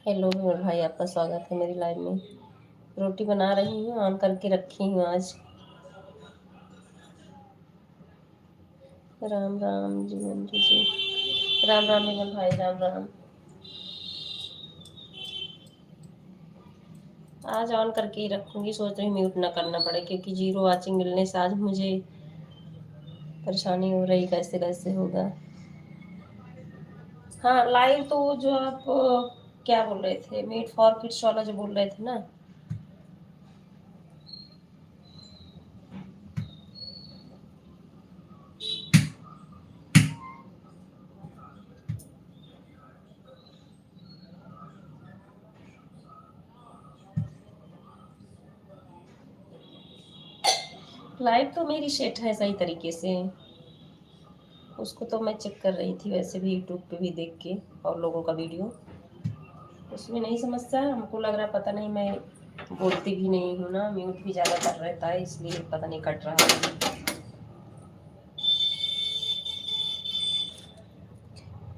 Hello मेरे भाई, आपका स्वागत है मेरी लाइव में। रोटी बना रही हूँ, ऑन करके रखी हूँ आज। राम राम जी मंजू जी, राम राम मेरे भाई, राम राम। आज ऑन करके ही रखूंगी, सोच रही म्यूट ना करना पड़े, क्योंकि जीरो वाचिंग मिलने से आज मुझे परेशानी हो रही, कैसे कैसे होगा। हाँ, लाइव तो जो आप क्या बोल रहे थे, मीट फॉर किड्स वाला जो बोल रहे थे ना, लाइव तो मेरी सेट है सही तरीके से। उसको तो मैं चेक कर रही थी वैसे भी, यूट्यूब पे भी देख के और लोगों का वीडियो। उसमें नहीं समस्या है, हमको लग रहा पता नहीं, मैं बोलती भी नहीं हूँ ना, म्यूट भी ज़्यादातर रहता है इसलिए पता नहीं कट रहा है।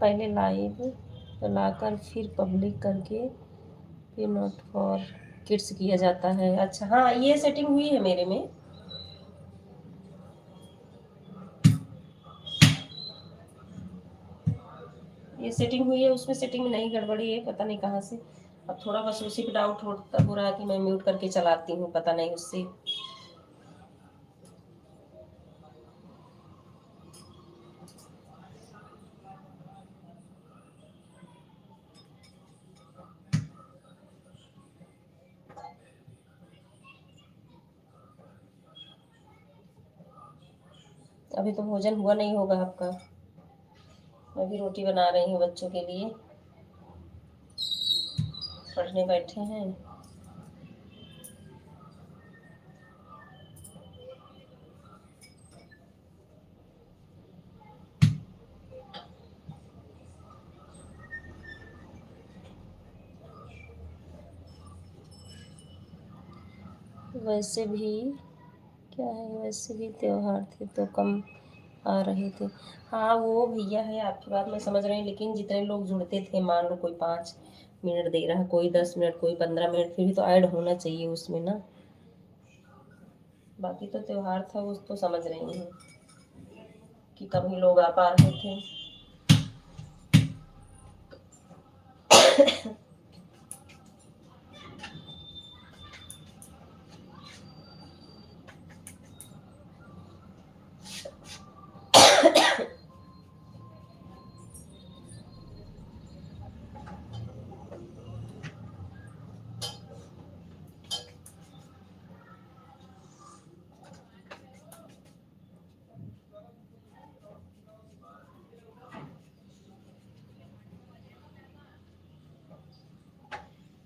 पहले लाइव चलाकर फिर पब्लिक करके फिर नोट फॉर किड्स किया जाता है। अच्छा हाँ, ये सेटिंग हुई है मेरे में। ये सेटिंग हुई है, उसमें सेटिंग में नहीं गड़बड़ी है, पता नहीं कहाँ से। अब थोड़ा बस उसी पे डाउट होता हो रहा है कि मैं म्यूट करके चलाती हूँ, पता नहीं उससे। अभी तो भोजन हुआ नहीं होगा आपका। मैं भी रोटी बना रही हूँ बच्चों के लिए, पढ़ने बैठे हैं। वैसे भी क्या है, वैसे भी त्योहार थे तो कम आ रहे थे। हाँ वो भैया है, आपकी बात मैं समझ रही हूँ, लेकिन जितने लोग जुड़ते थे, मान लो कोई 5 मिनट दे रहा है, कोई 10 मिनट, कोई 15 मिनट, फिर भी तो ऐड होना चाहिए उसमें ना। बाकी तो त्योहार था, वो तो समझ रही हूँ कि कम ही लोग आ पा रहे थे।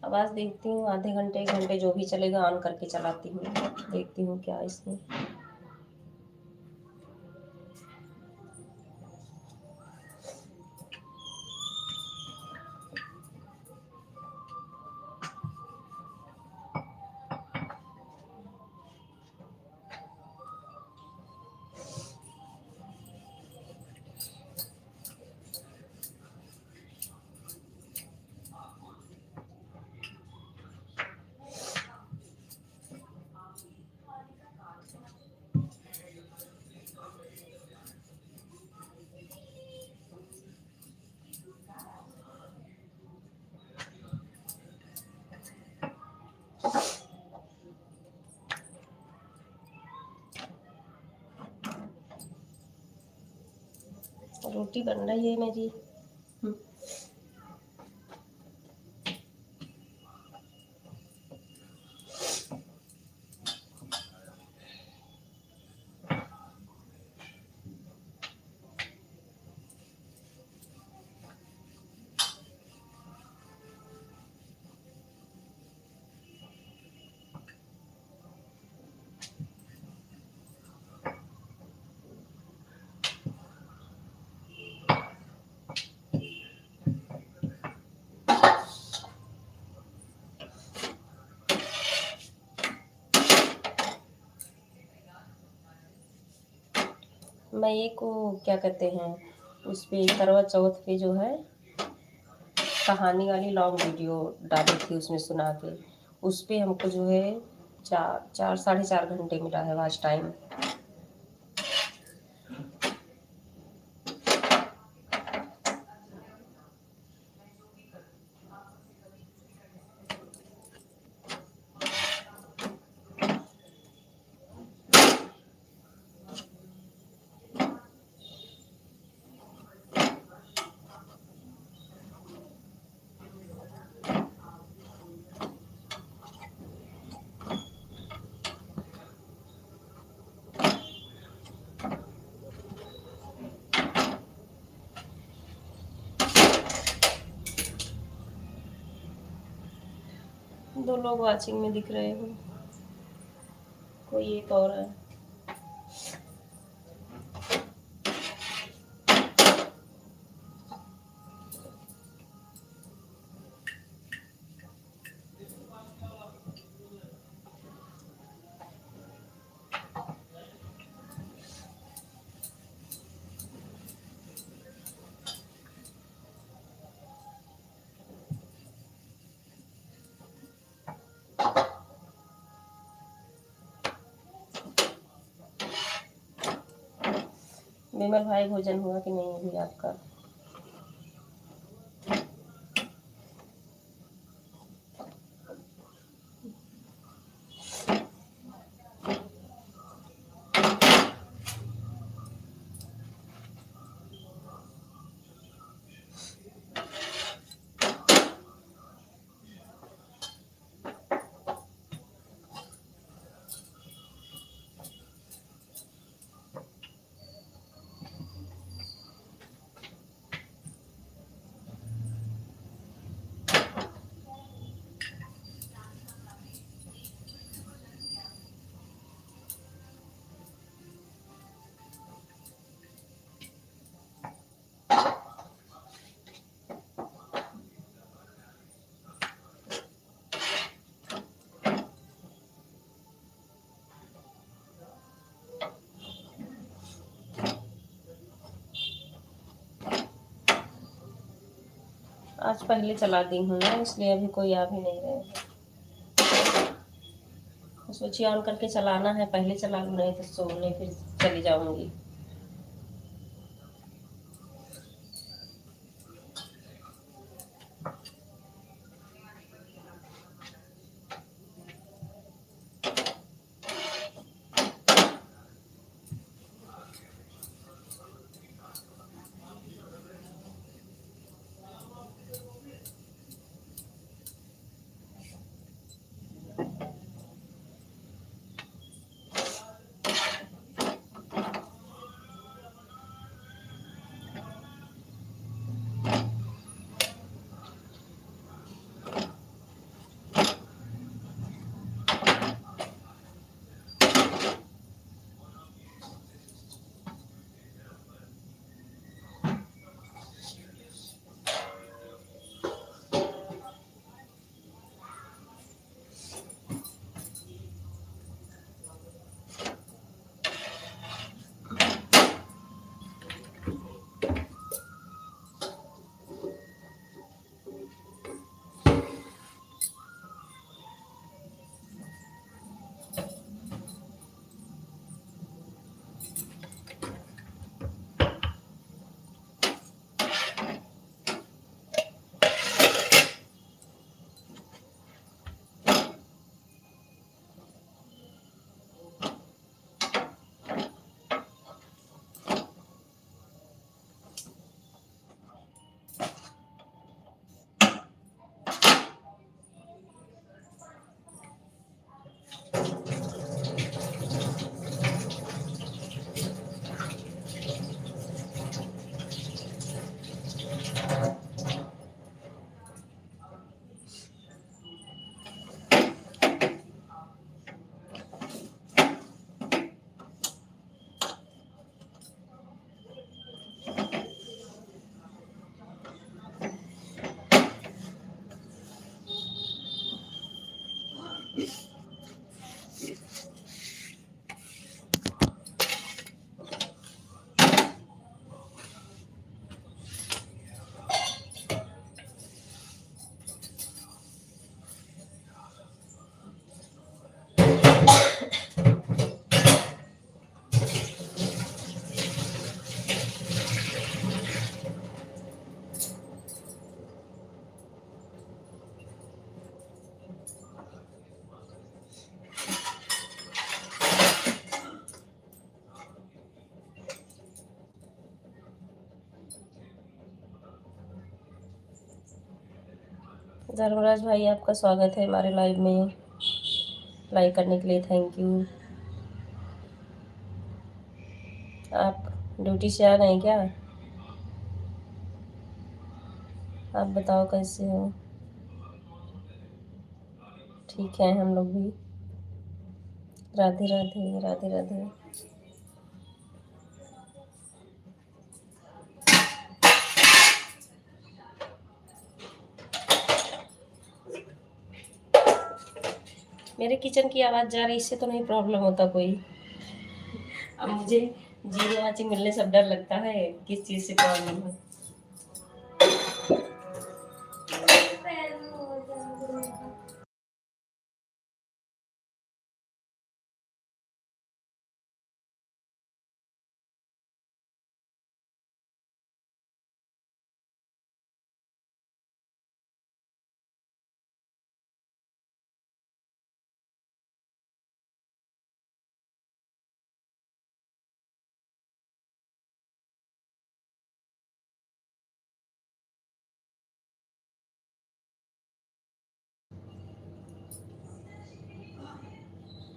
आवाज़ देखती हूँ, आधे घंटे 1 घंटे जो भी चलेगा ऑन करके चलाती हूँ, देखती हूँ क्या इसमें। रोटी बन रही है मेरी। मैं एक को क्या कहते हैं, उस पे करवा चौथ पे जो है कहानी वाली लॉन्ग वीडियो डाली थी, उसमें सुना के, उस पे हमको जो है 4 4 साढ़े 4 घंटे मिला है वॉच टाइम। दो लोग वॉचिंग में दिख रहे हो, कोई एक और है। विमल भाई भोजन हुआ कि नहीं अभी आपका? आज पहले चला दी हूँ ना, इसलिए अभी कोई आ भी नहीं रहे हैं। सोचिए ऑन करके चलाना है, पहले चला लूँ, नहीं तो सोने फिर चली जाऊंगी। धर्मराज भाई आपका स्वागत है हमारे लाइव में। लाइक करने के लिए थैंक यू। आप ड्यूटी से आ गए हैं क्या? आप बताओ कैसे हो? ठीक है हम लोग भी। राधे राधे राधे राधे। मेरे किचन की आवाज़ जा रही, इससे तो नहीं प्रॉब्लम होता कोई? अब मुझे जीरो आंच मिलने से डर लगता है किस चीज़ से प्रॉब्लम है।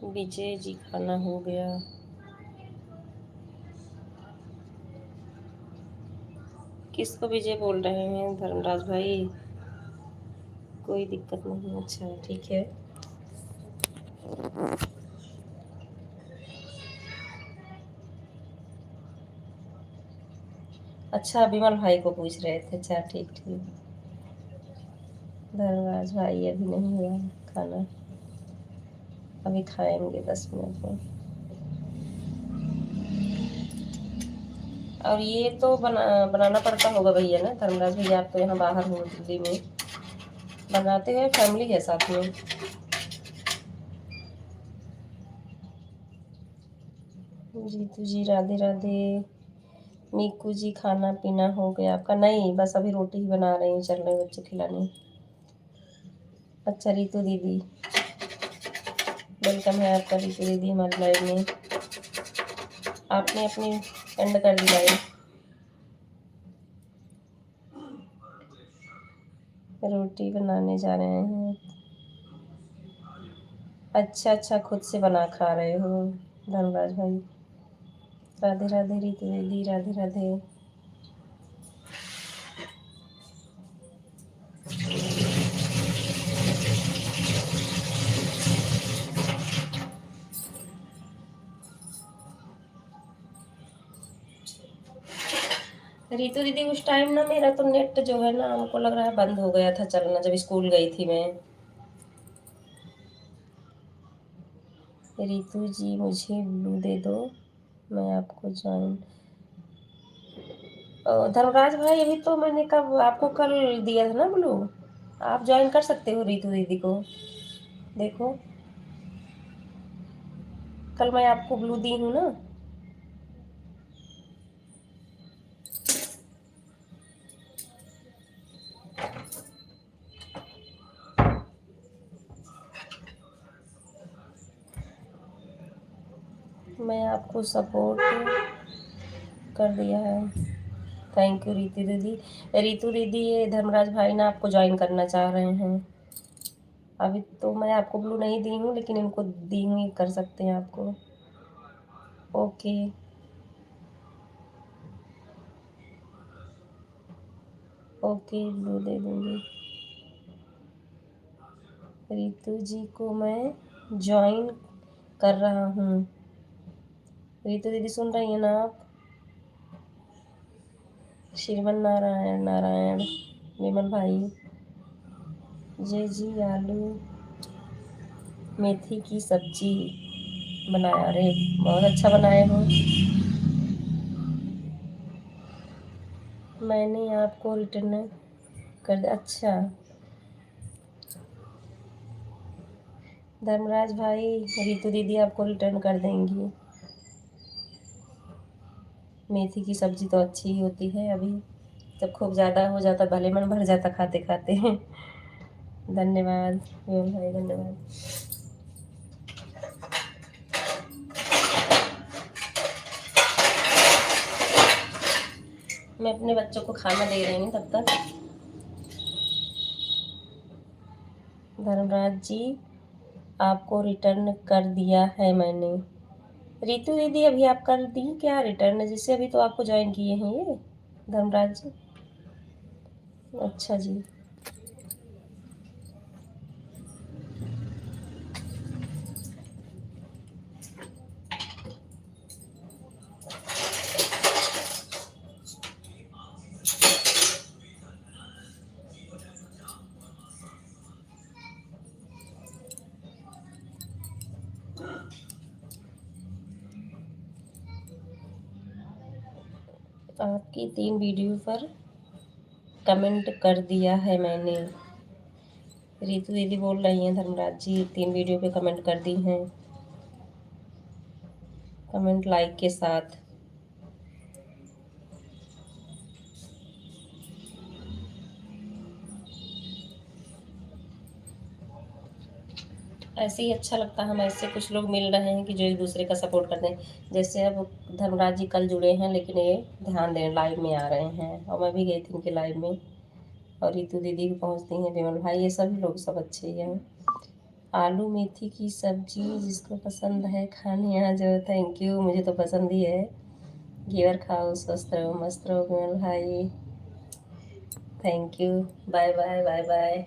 विजय जी खाना हो गया। किसको विजय बोल रहे हैं धर्मराज भाई? कोई दिक्कत नहीं, अच्छा ठीक है। अच्छा विमल भाई को पूछ रहे थे, अच्छा ठीक ठीक। धर्मराज भाई अभी नहीं हुआ खाना, अभी खाएंगे 10 मिनट में। और ये तो बनाना पड़ता होगा भैया ना धर्मराज भैया, आप तो यहाँ बाहर हो दिल्ली में, बनाते हैं फैमिली है साथ में। जीतू जी राधे राधे। मीकू जी खाना पीना हो गया आपका? नहीं बस अभी रोटी ही बना रही हूँ, चल रहे बच्चे खिलाने। अच्छा रितु दीदी, वेलकम है आपका रितु दीदी हमारी लाइव में। आपने अपनी एंड कर दी लाइव। रोटी बनाने जा रहे हैं। अच्छा अच्छा, खुद से बना खा रहे हो धर्मराज भाई। राधे राधे रितु दीदी, राधे राधे। रितु दीदी उस टाइम ना मेरा तो नेट जो है ना, हमको लग रहा है बंद हो गया था चलना, जब स्कूल गई थी मैं। रितु जी मुझे ब्लू दे दो, मैं आपको ज्वाइन। धर्मराज भाई अभी तो मैंने कब आपको कल दिया था ना ब्लू, आप ज्वाइन कर सकते हो रितु दीदी को। देखो कल मैं आपको ब्लू दी हूँ ना। मैं आपको सपोर्ट कर दिया है। थैंक यू रितु दीदी। रितु दीदी ये धर्मराज भाई ना आपको ज्वाइन करना चाह रहे हैं। अभी तो मैं आपको ब्लू नहीं दी हूँ, लेकिन इनको दी हुई कर सकते हैं आपको। ओके ओके ब्लू दे दूँगी। रितु जी को मैं ज्वाइन कर रहा हूँ। रितु दीदी सुन रही हैं ना आप? श्रीमन नारायण नारायण। विमल भाई जय जी। आलू मेथी की सब्जी बनाया, अरे बहुत अच्छा बनाए हो। मैंने आपको रिटर्न कर दिया, अच्छा। धर्मराज भाई रितु दीदी आपको रिटर्न कर देंगी। मेथी की सब्जी तो अच्छी ही होती है, अभी जब खूब ज़्यादा हो जाता भले मन भर जाता खाते खाते। धन्यवाद विमल भाई, धन्यवाद। मैं अपने बच्चों को खाना दे रही हूँ तब तक। धर्मराज जी आपको रिटर्न कर दिया है मैंने। रितु दीदी अभी आप कर दी क्या रिटर्न, जिससे अभी तो आपको ज्वाइन किए हैं ये धर्मराज जी? अच्छा जी। आपकी 3 वीडियो पर कमेंट कर दिया है मैंने। रितु दीदी बोल रही हैं धर्मराज जी 3 वीडियो पे कमेंट कर दी हैं, कमेंट लाइक के साथ। ऐसे ही अच्छा लगता है, हम ऐसे कुछ लोग मिल रहे हैं कि जो एक दूसरे का सपोर्ट करते हैं। जैसे अब धर्मराज जी कल जुड़े हैं, लेकिन ये ध्यान दें लाइव में आ रहे हैं, और मैं भी गई थी उनके लाइव में। और रितु दीदी भी पहुंचती हैं, विमल भाई, ये सभी लोग सब अच्छे ही हैं। आलू मेथी की सब्जी जिसको पसंद है खाने आ जाओ। थैंक यू, मुझे तो पसंद ही है। घेवर खाओ, स्वस्थ रहो, मस्त रहो मेरे भाई। Thank you. Bye bye bye bye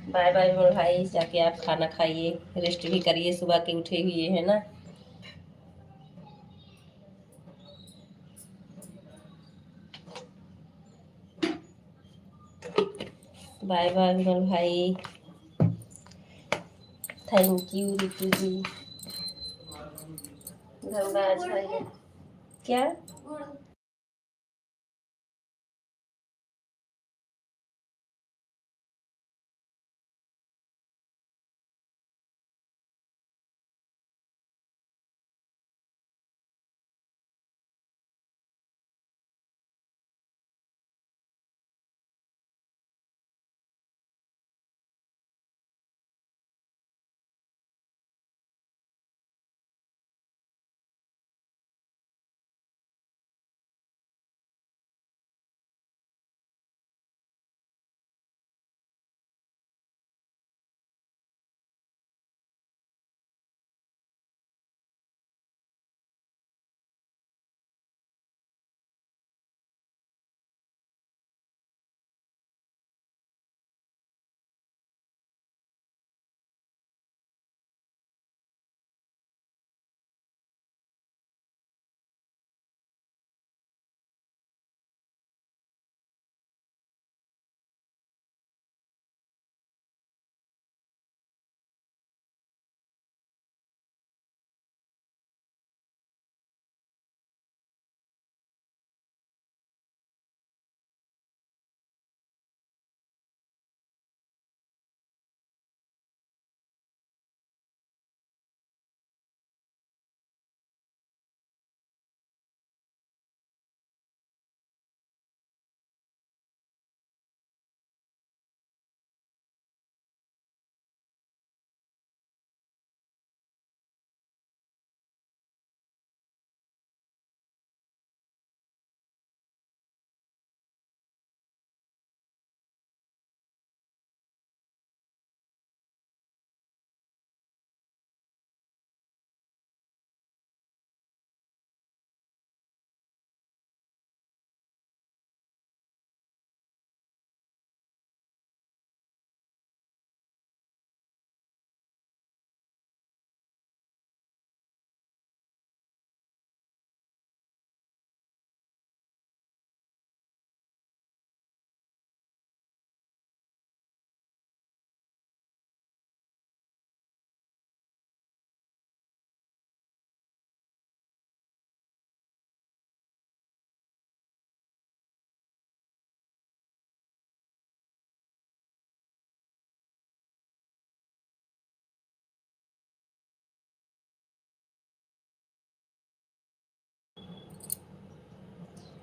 bye bye मेरे भाई। जाके आप खाना खाइए, रेस्ट भी करिए, सुबह के उठे हुए है ना। बाय बाय मेरे भाई। थैंक यू रितु जी। धनराज भाई क्या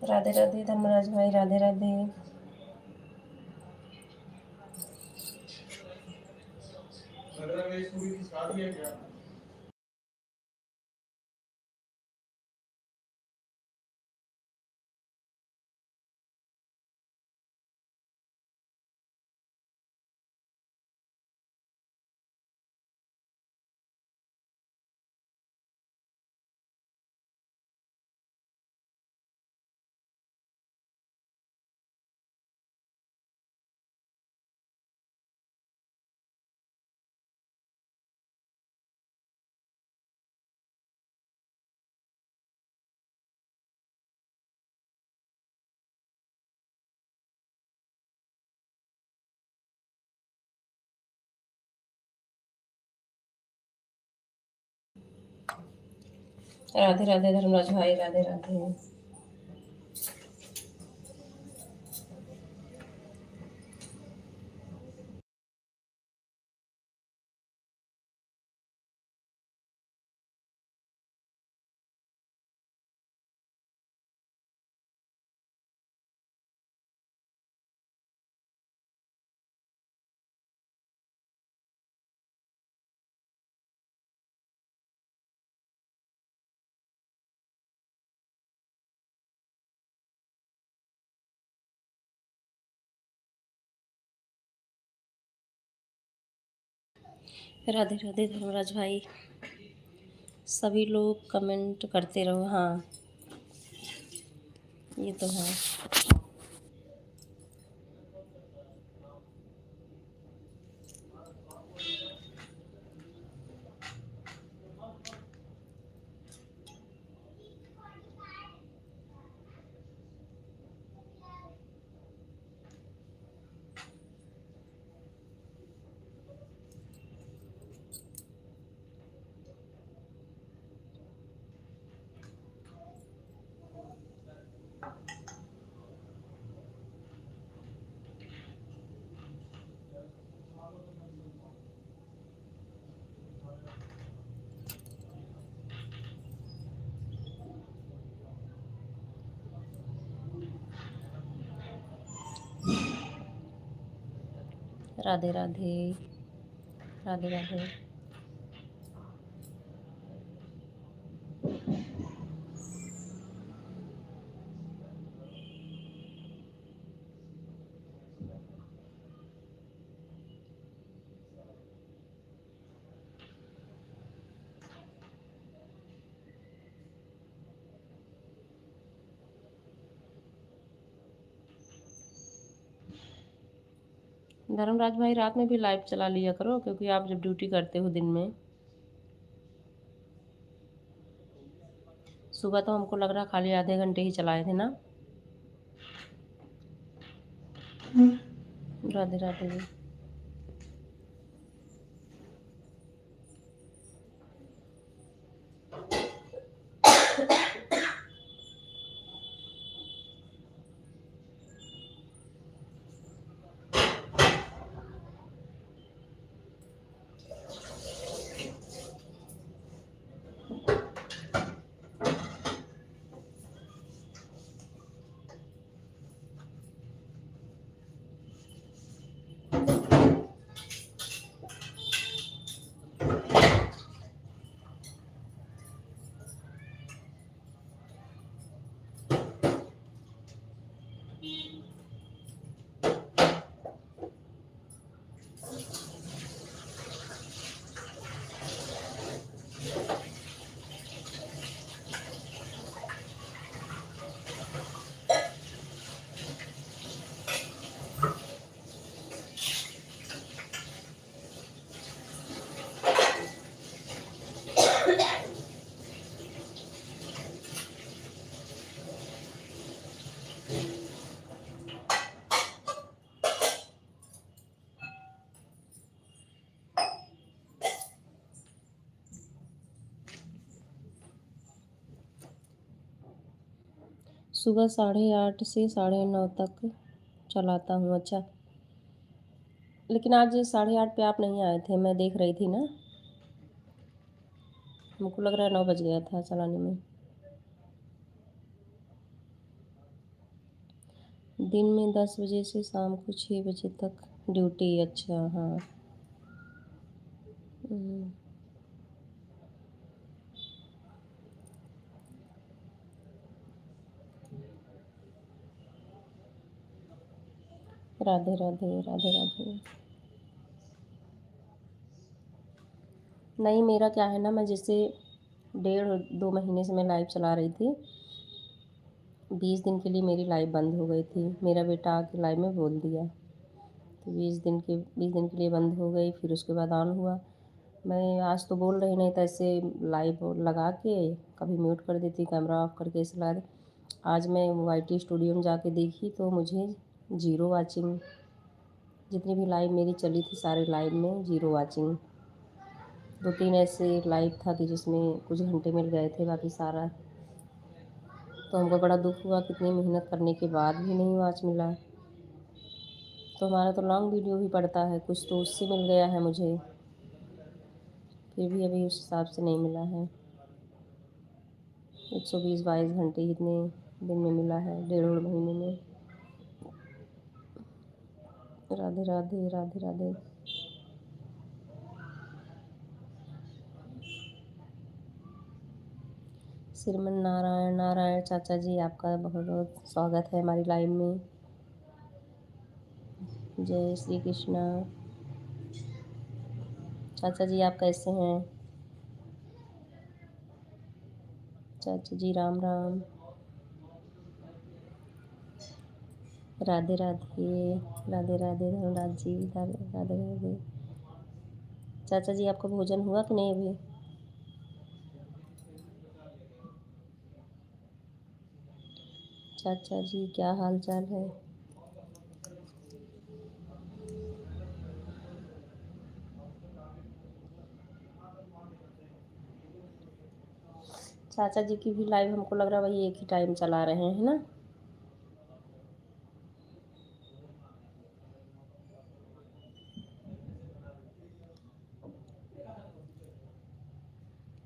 राधे राधे धर्मराज भाई, राधे राधे। राधे राधे धर्मराज भाई, राधे राधे। राधे राधे धर्मराज भाई। सभी लोग कमेंट करते रहो। हाँ, ये तो है। राधे राधे। राधे राधे। धर्मराज भाई रात में भी लाइव चला लिया करो, क्योंकि आप जब ड्यूटी करते हो दिन में। सुबह तो हमको लग रहा खाली आधे घंटे ही चलाए थे ना। राधे राधे। सुबह 8:30 से 9:30 तक चलाता हूँ। अच्छा, लेकिन आज 8:30 पे आप नहीं आए थे, मैं देख रही थी ना। हमको लग रहा है 9 बज गया था चलाने में। दिन में 10 बजे से शाम को 6 बजे तक ड्यूटी। अच्छा, हाँ। हम्म, राधे राधे। राधे राधे। नहीं, मेरा क्या है ना, मैं जैसे 1.5-2 महीने से मैं लाइव चला रही थी। 20 दिन के लिए मेरी लाइव बंद हो गई थी। मेरा बेटा आके लाइव में बोल दिया, तो 20 दिन के लिए बंद हो गई। फिर उसके बाद ऑन हुआ। मैं आज तो बोल रही नहीं था, ऐसे लाइव लगा के कभी म्यूट कर देती, कैमरा ऑफ करके ऐसे लगा दे। आज मैं YT स्टूडियो में जाके देखी तो मुझे ज़ीरो वाचिंग। जितनी भी लाइव मेरी चली थी सारे लाइव में ज़ीरो वाचिंग। 2-3 ऐसे लाइव था कि जिसमें कुछ घंटे मिल गए थे, बाकी सारा। तो हमको बड़ा दुख हुआ, कितनी मेहनत करने के बाद भी नहीं वॉच मिला। तो हमारा तो लॉन्ग वीडियो भी पड़ता है, कुछ तो उससे मिल गया है मुझे, फिर भी अभी उस हिसाब से नहीं मिला है। 120-22 घंटे इतने दिन में मिला है, 1.5 महीने में। राधे राधे। राधे राधे। श्रीमन नारायण नारायण चाचा जी, आपका बहुत बहुत स्वागत है हमारी लाइव में। जय श्री कृष्णा। चाचा जी आप कैसे हैं? चाचा जी राम राम। राधे राधे। राधे राधे धनराज जी, राधे राधे राधे। चाचा जी आपका भोजन हुआ कि नहीं अभी? चाचा जी क्या हाल चाल है? चाचा जी की भी लाइव हमको लग रहा है वही एक ही टाइम चला रहे हैं, है ना?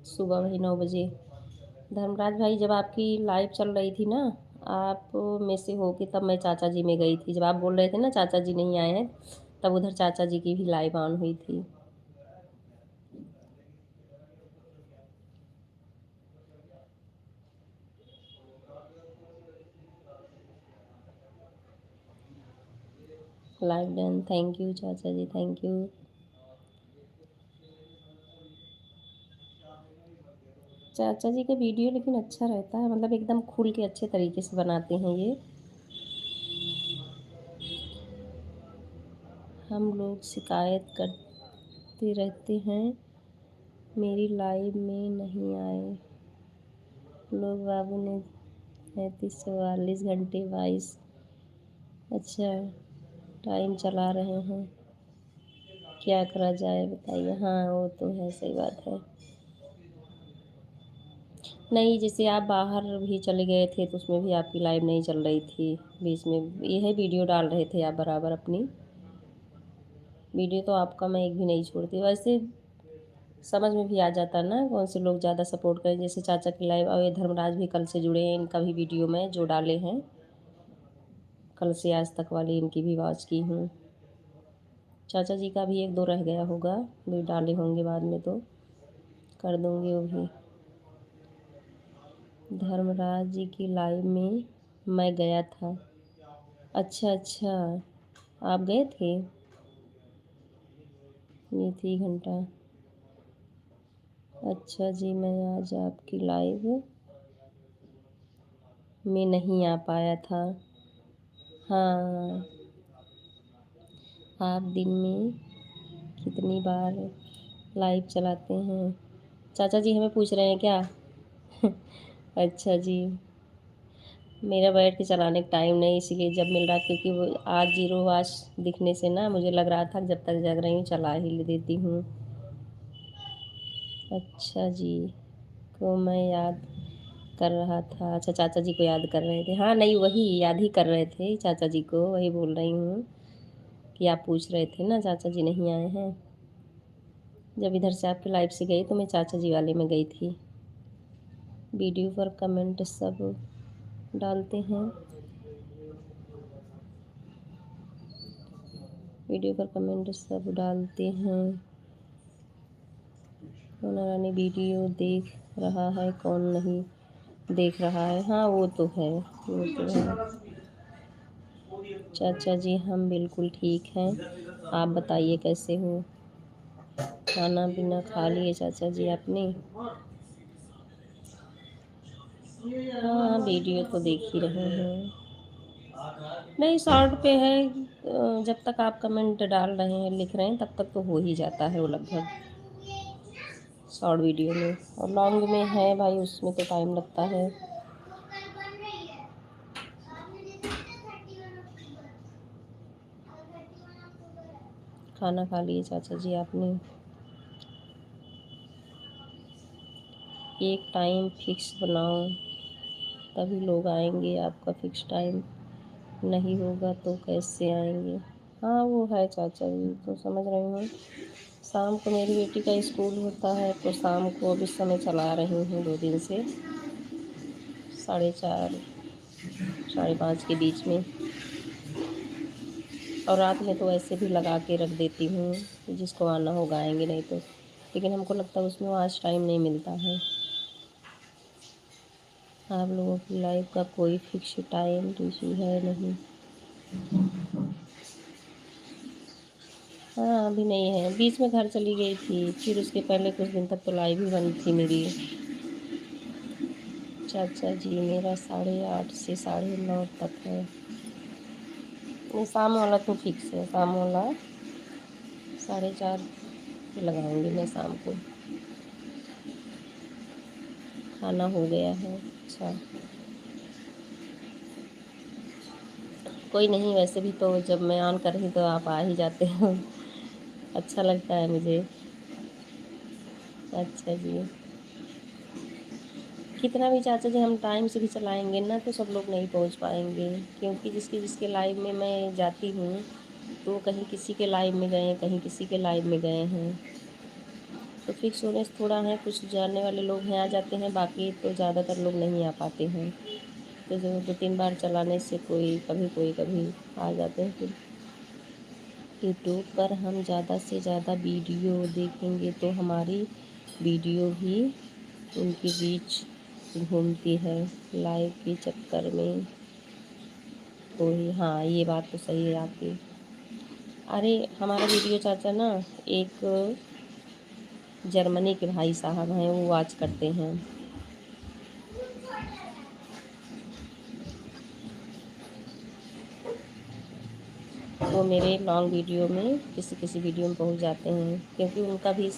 सुबह वही 9 बजे। धर्मराज भाई जब आपकी लाइव चल रही थी ना, आप में से हो के तब मैं चाचा जी में गई थी। जब आप बोल रहे थे ना चाचा जी नहीं आए हैं, तब उधर चाचा जी की भी लाइव ऑन हुई थी। लाइव डन, थैंक यू चाचा जी, थैंक यू। चाचा जी का वीडियो लेकिन अच्छा रहता है, मतलब एकदम खुल के अच्छे तरीके से बनाते हैं ये। हम लोग शिकायत करते रहते हैं, मेरी लाइव में नहीं आए लोग। बाबू ने 35 44 घंटे 22। अच्छा, टाइम चला रहे हैं, क्या करा जाए बताइए। हाँ वो तो है, सही बात है। नहीं, जैसे आप बाहर भी चले गए थे तो उसमें भी आपकी लाइव नहीं चल रही थी, बीच में यह वीडियो डाल रहे थे आप बराबर अपनी वीडियो, तो आपका मैं एक भी नहीं छोड़ती। वैसे समझ में भी आ जाता है ना कौन से लोग ज़्यादा सपोर्ट करें। जैसे चाचा की लाइव, और ये धर्मराज भी कल से जुड़े हैं, इनका भी वीडियो मैं जो डाले हैं कल से आज तक वाली इनकी भी वॉच की हूँ। चाचा जी का भी एक दो रह गया होगा, भी डाले होंगे बाद में तो कर दूँगी वो भी। धर्मराज जी की लाइव में मैं गया था। अच्छा अच्छा, आप गए थे? ये थी घंटा। अच्छा जी, मैं आज आपकी लाइव में नहीं आ पाया था। हाँ, आप दिन में कितनी बार लाइव चलाते हैं? चाचा जी हमें पूछ रहे हैं क्या? अच्छा जी, मेरा बैठ के चलाने का टाइम नहीं, इसीलिए जब मिल रहा, क्योंकि वो आज 0 आवर्स दिखने से ना मुझे लग रहा था जब तक जग रही हूँ चला ही देती हूँ। अच्छा जी, को मैं याद कर रहा था। अच्छा, चाचा जी को याद कर रहे थे। हाँ नहीं, वही याद ही कर रहे थे चाचा जी को, वही बोल रही हूँ कि आप पूछ रहे थे ना चाचा जी नहीं आए हैं। जब इधर से आपके लाइव से गई तो मैं चाचा जी वाले में गई थी। वीडियो पर कमेंट सब डालते हैं, वीडियो पर कमेंट सब डालते हैं। सोना रानी वीडियो देख रहा है, कौन नहीं देख रहा है? हाँ वो तो है, वो तो है। चाचा जी हम बिल्कुल ठीक हैं, आप बताइए कैसे हो? खाना पीना खा लिए चाचा जी आपने? हाँ वीडियो तो देख ही रहे हैं। नहीं, शॉर्ट पे है, जब तक आप कमेंट डाल रहे हैं लिख रहे हैं तब तक तो हो ही जाता है वो लगभग शॉर्ट वीडियो में। और लॉन्ग में है भाई, उसमें तो टाइम लगता है। खाना खा लिए चाचा जी आपने? एक टाइम फिक्स बनाओ तभी लोग आएंगे, आपका फिक्स टाइम नहीं होगा तो कैसे आएंगे? हाँ वो है चाचा जी, तो समझ रही हूँ। शाम को मेरी बेटी का स्कूल होता है तो शाम को अब इस समय चला रही हूँ 2 दिन से, 4:30 5:30 के बीच में। और रात में तो ऐसे भी लगा के रख देती हूँ कि जिसको आना होगा आएंगे, नहीं तो लेकिन हमको लगता है उसमें आज टाइम नहीं मिलता है। आप लोगों की लाइफ का कोई फिक्स टाइम इशू है नहीं? हाँ, अभी नहीं है, बीच में घर चली गई थी, फिर उसके पहले कुछ दिन तक तो लाइव ही बंद थी मेरी। चाचा जी मेरा 8:30 से 9:30 तक है। नहीं, शाम वाला तो फिक्स है, शाम वाला 4:30 पे लगाऊंगी मैं शाम को। खाना हो गया है। अच्छा, कोई नहीं, वैसे भी तो जब मैं ऑन कर रही तो आप आ ही जाते हो। अच्छा लगता है मुझे। अच्छा जी। कितना भी चाचा जी हम टाइम से भी चलाएंगे ना तो सब लोग नहीं पहुंच पाएंगे, क्योंकि जिसके जिसके लाइव में मैं जाती हूँ तो कहीं किसी के लाइव में गए, कहीं किसी के लाइव में गए हैं। तो फिक्स होने से थोड़ा है, कुछ जानने वाले लोग हैं आ जाते हैं, बाकी तो ज़्यादातर लोग नहीं आ पाते हैं। तो जो 2-3 बार चलाने से कोई कभी आ जाते हैं। फिर यूट्यूब पर हम ज़्यादा से ज़्यादा वीडियो देखेंगे तो हमारी वीडियो भी उनके बीच घूमती है, लाइव के चक्कर में। कोई, हाँ, ये बात तो सही है आपकी। अरे, हमारा वीडियो चाचा ना, एक जर्मनी के भाई साहब हैं, वो वॉच करते हैं। वो मेरे लॉन्ग वीडियो में किसी किसी वीडियो में पहुंच जाते हैं, क्योंकि उनका भी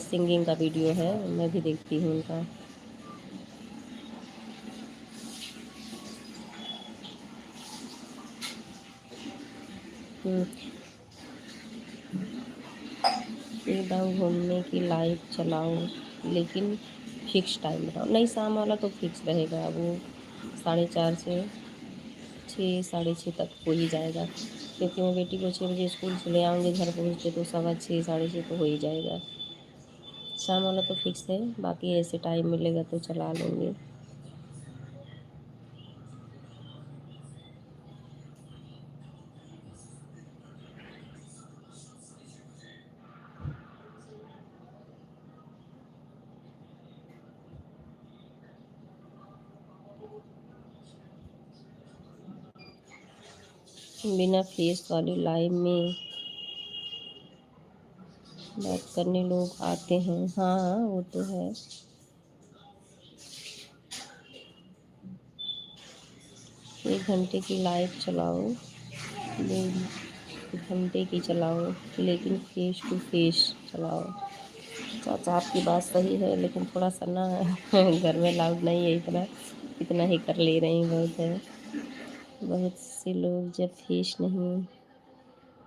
सिंगिंग का वीडियो है, मैं भी देखती हूँ उनका। हम्म, एकदम घूमने की लाइव चलाओ, लेकिन फिक्स टाइम बताओ। नहीं, शाम वाला तो फिक्स रहेगा, वो 4:30 से 6, 6:30 तक हो ही जाएगा, क्योंकि मैं बेटी को 6 बजे स्कूल से ले आऊँगी, घर पहुँचते तो 6:15, 6:30 तो हो ही जाएगा। शाम वाला तो फिक्स है, बाकी ऐसे टाइम मिलेगा तो चला लेंगे। बिना फेस वाली लाइव में बात करने लोग आते हैं, हाँ वो तो है। 1 घंटे की लाइव चलाओ, 1 घंटे की चलाओ, लेकिन फेस टू फेस चलाओ। चाचा आपकी बात सही है, लेकिन थोड़ा सा ना घर में लाउड नहीं है इतना, इतना ही कर ले रही बहुत है। बहुत से लोग जब फेस नहीं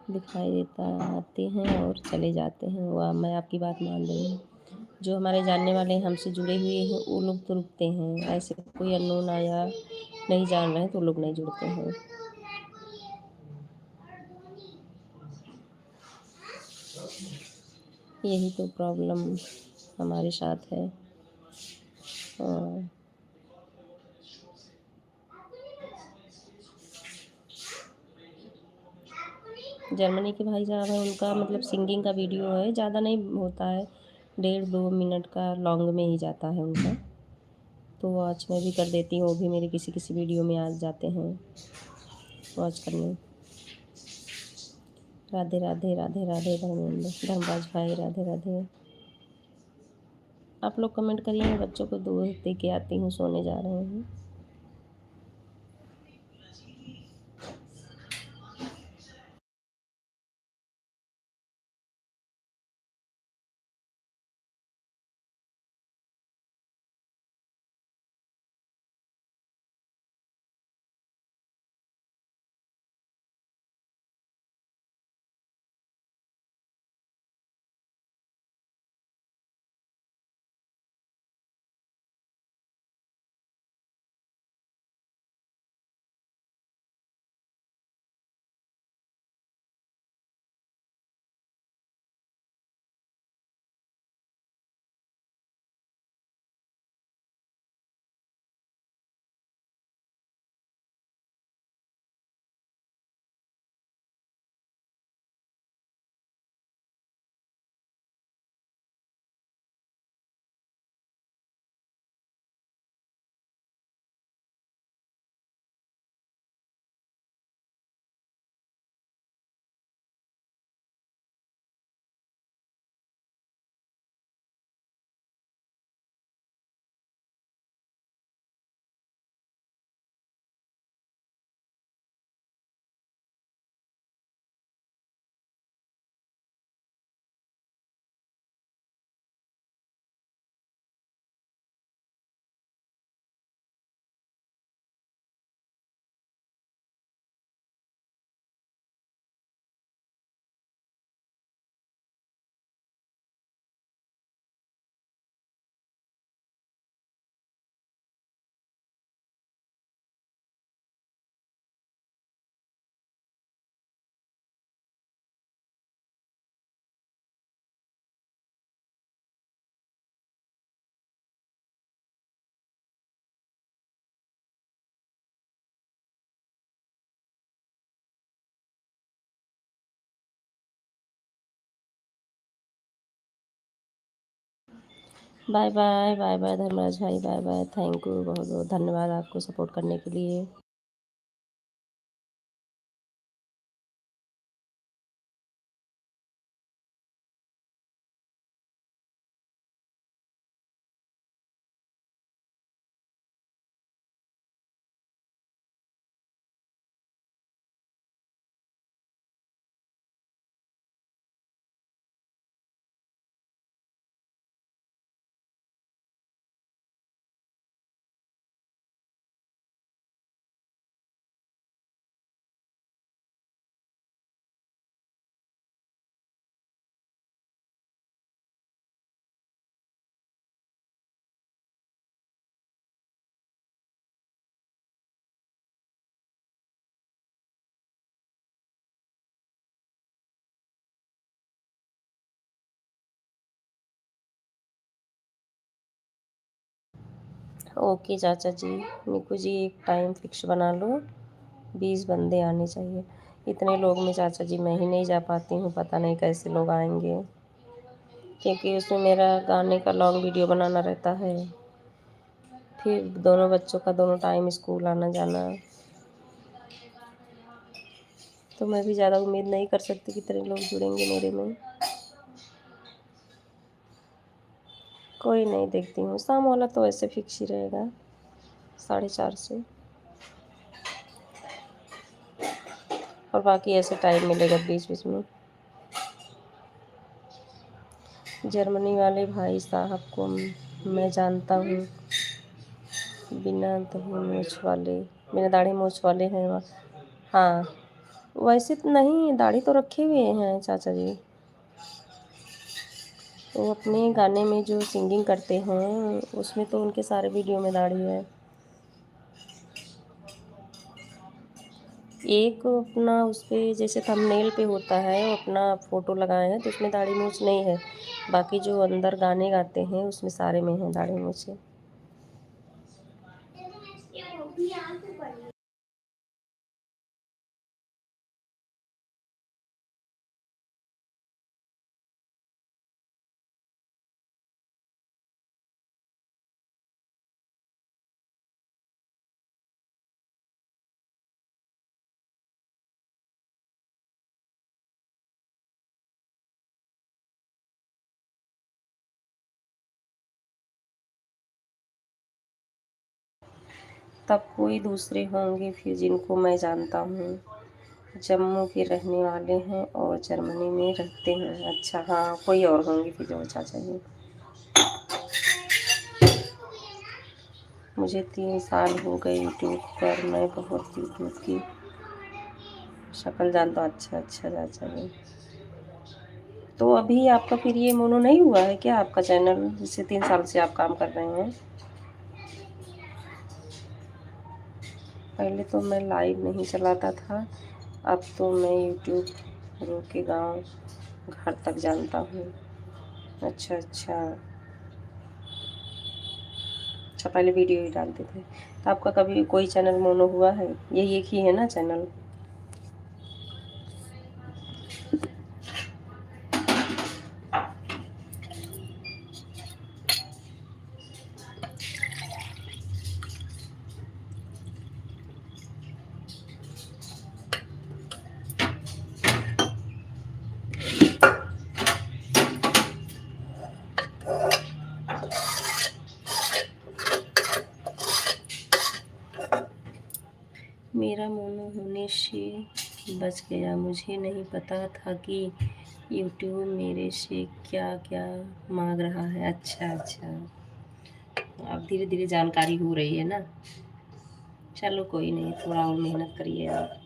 दिखाई देता आते हैं और चले जाते हैं, वह मैं आपकी बात मान रही हूँ। जो हमारे जानने वाले हमसे जुड़े हुए हैं वो लोग तो रुकते हैं, ऐसे कोई अननोन आया नहीं जान रहे हैं तो लोग नहीं जुड़ते हैं। यही तो प्रॉब्लम हमारे साथ है। हाँ, जर्मनी के भाई साहब हैं, उनका मतलब सिंगिंग का वीडियो है, ज़्यादा नहीं होता है, 1.5-2 मिनट का लॉन्ग में ही जाता है उनका। तो वॉच मैं भी कर देती हूँ, वो भी मेरे किसी किसी वीडियो में आ जाते हैं वॉच करने। राधे राधे राधे राधे धर्मेंद्र धर्मराज भाई, राधे राधे। आप लोग कमेंट करिए, मैं बच्चों को दूध दे के आती हूँ, सोने जा रहे हैं। Bye bye, bye bye Dharmraj भाई, बाय बाय। थैंक यू, बहुत बहुत धन्यवाद आपको सपोर्ट करने के लिए। ओके चाचा जी, निकू जी एक टाइम फिक्स बना लो, 20 बंदे आने चाहिए। इतने लोग में चाचा जी मैं ही नहीं जा पाती हूँ, पता नहीं कैसे लोग आएंगे, क्योंकि उसमें मेरा गाने का लॉन्ग वीडियो बनाना रहता है, फिर दोनों बच्चों का दोनों टाइम स्कूल आना जाना, तो मैं भी ज़्यादा उम्मीद नहीं कर सकती कितने लोग जुड़ेंगे मेरे में। कोई नहीं, देखती हूँ। शाम वाला तो ऐसे फिक्स ही रहेगा, 4:30 से, और बाकी ऐसे टाइम मिलेगा बीच बीच में। जर्मनी वाले भाई साहब को मैं जानता हूँ, बिना दही मूछ वाले, बिना दाढ़ी मूछ वाले हैं वहाँ। हाँ, वैसे तो नहीं, दाढ़ी तो रखे हुए हैं चाचा जी। वो अपने गाने में जो सिंगिंग करते हैं उसमें तो उनके सारे वीडियो में दाढ़ी है। एक अपना उस पे जैसे थंबनेल पे होता है, वो अपना फ़ोटो लगाए हैं तो उसमें दाढ़ी मूछ नहीं है, बाकी जो अंदर गाने गाते हैं उसमें सारे में है दाढ़ी मूछें। तब कोई दूसरे होंगे फिर जिनको मैं जानता हूँ, जम्मू के रहने वाले हैं और जर्मनी में रहते हैं। अच्छा हाँ, कोई और होंगे फिर जो चाचा जी। मुझे 3 साल हो गए यूट्यूब पर, मैं बहुत यूट्यूब की शक्ल जानता हूँ। अच्छा अच्छा चाचा जी, तो अभी आपका फिर ये मोनो नहीं हुआ है क्या आपका चैनल, जिससे 3 साल से आप काम कर रहे हैं? पहले तो मैं लाइव नहीं चलाता था, अब तो मैं यूट्यूब रोके के गाँव घर तक जानता हूँ। अच्छा अच्छा अच्छा, पहले वीडियो ही डालते थे। तो आपका कभी कोई चैनल मोनो हुआ है? यही एक ही है ना चैनल? मेरा मोनो होने से बच गया, मुझे नहीं पता था कि यूट्यूब मेरे से क्या क्या मांग रहा है। अच्छा अच्छा, अब धीरे धीरे जानकारी हो रही है ना। चलो कोई नहीं, थोड़ा और मेहनत करिए आप।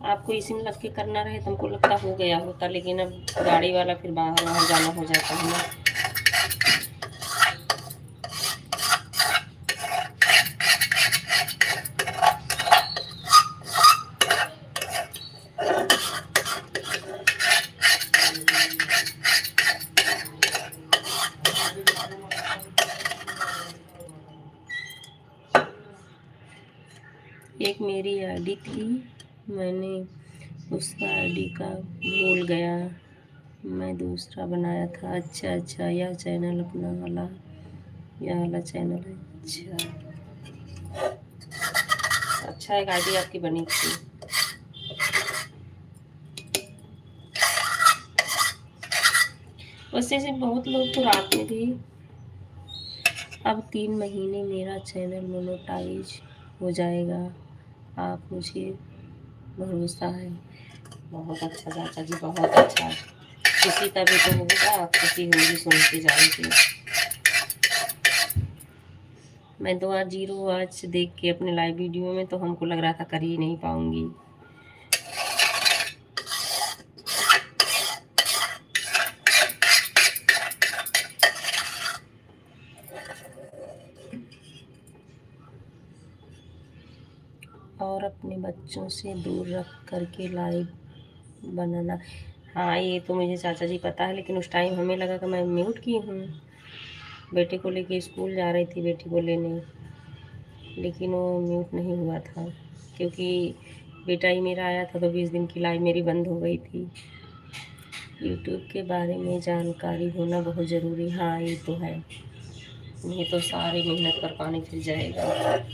आपको इसी में लग के करना रहे तो हमको लगता हो गया होता, लेकिन अब गाड़ी वाला फिर बाहर वहाँ जाना हो जाता है ना। एक मेरी आईडी थी, मैंने उसका आईडी का भूल गया, मैं दूसरा बनाया था। अच्छा अच्छा, यह चैनल अपना वाला, यह वाला चैनल है। अच्छा अच्छा, एक आईडी आपकी बनी थी। वैसे से बहुत लोग तो रात में भी। अब 3 महीने मेरा चैनल मोनेटाइज हो जाएगा, आप मुझे भरोसा है। बहुत अच्छा चाचा जी, बहुत अच्छा। किसी का भी तो होगा, खुशी होगी सुन के जाएगी। मैं तो आज 0 आज देख के अपने लाइव वीडियो में तो हमको लग रहा था कर ही नहीं पाऊंगी। और अपने बच्चों से दूर रख करके लाइव बनाना। हाँ ये तो मुझे चाचा जी पता है, लेकिन उस टाइम हमें लगा कि मैं म्यूट की हूँ। बेटे को लेके स्कूल जा रही थी, बेटी को लेने, लेकिन वो म्यूट नहीं हुआ था क्योंकि बेटा ही मेरा आया था तो 20 दिन की लाइव मेरी बंद हो गई थी। यूट्यूब के बारे में जानकारी होना बहुत ज़रूरी। हाँ ये तो है, नहीं तो सारी मेहनत पर पानी फिर जाएगा।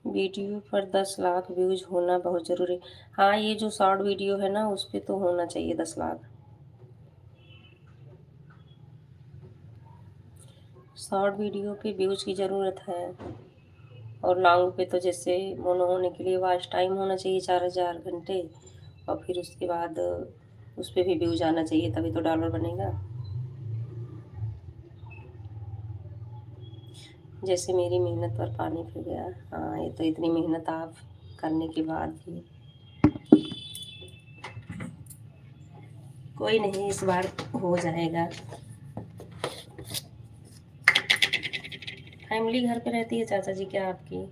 वीडियो पर 10 लाख व्यूज होना बहुत ज़रूरी। हाँ ये जो शॉर्ट वीडियो है ना, उस पर तो होना चाहिए 10 लाख। शॉर्ट वीडियो पे व्यूज की ज़रूरत है, और लॉन्ग पे तो जैसे मोनो होने के लिए वॉच टाइम होना चाहिए 4000 घंटे, और फिर उसके बाद उस पर भी व्यूज आना चाहिए, तभी तो डॉलर बनेगा। जैसे मेरी मेहनत पर पानी फिर गया। हाँ ये तो इतनी मेहनत आप करने के बाद भी। कोई नहीं, इस बार हो जाएगा। फैमिली घर पे रहती है चाचा जी क्या आपकी?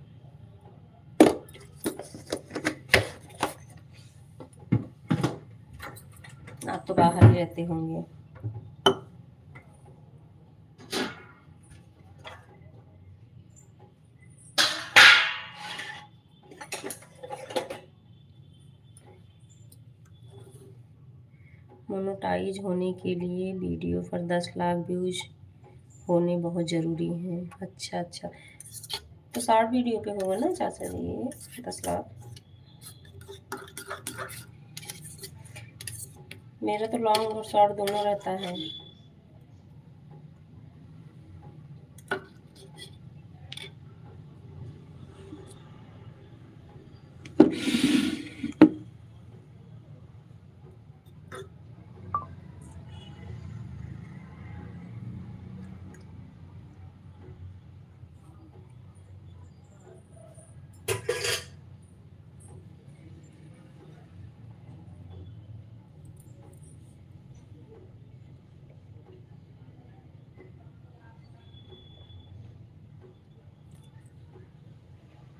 आप तो बाहर ही रहते होंगे। मोनेटाइज होने के लिए वीडियो पर 10 लाख व्यूज होने बहुत ज़रूरी हैं। अच्छा अच्छा, तो शॉर्ट वीडियो पे होगा ना चाचा जी ये 10 लाख? मेरा तो लॉन्ग और शॉर्ट दोनों रहता है।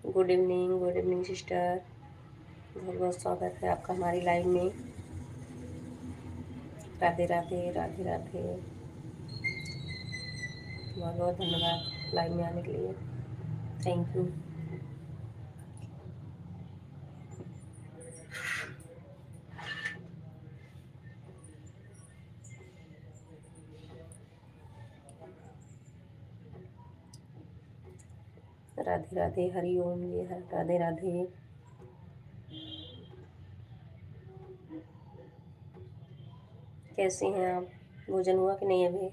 गुड इवनिंग सिस्टर, बहुत बहुत स्वागत है आपका हमारी लाइव में। राधे राधे राधे राधे। बहुत बहुत धन्यवाद लाइव में आने के लिए। Thank you. राधे राधे, हरि ओम जी, राधे राधे। कैसे हैं आप? भोजन हुआ कि नहीं अभी?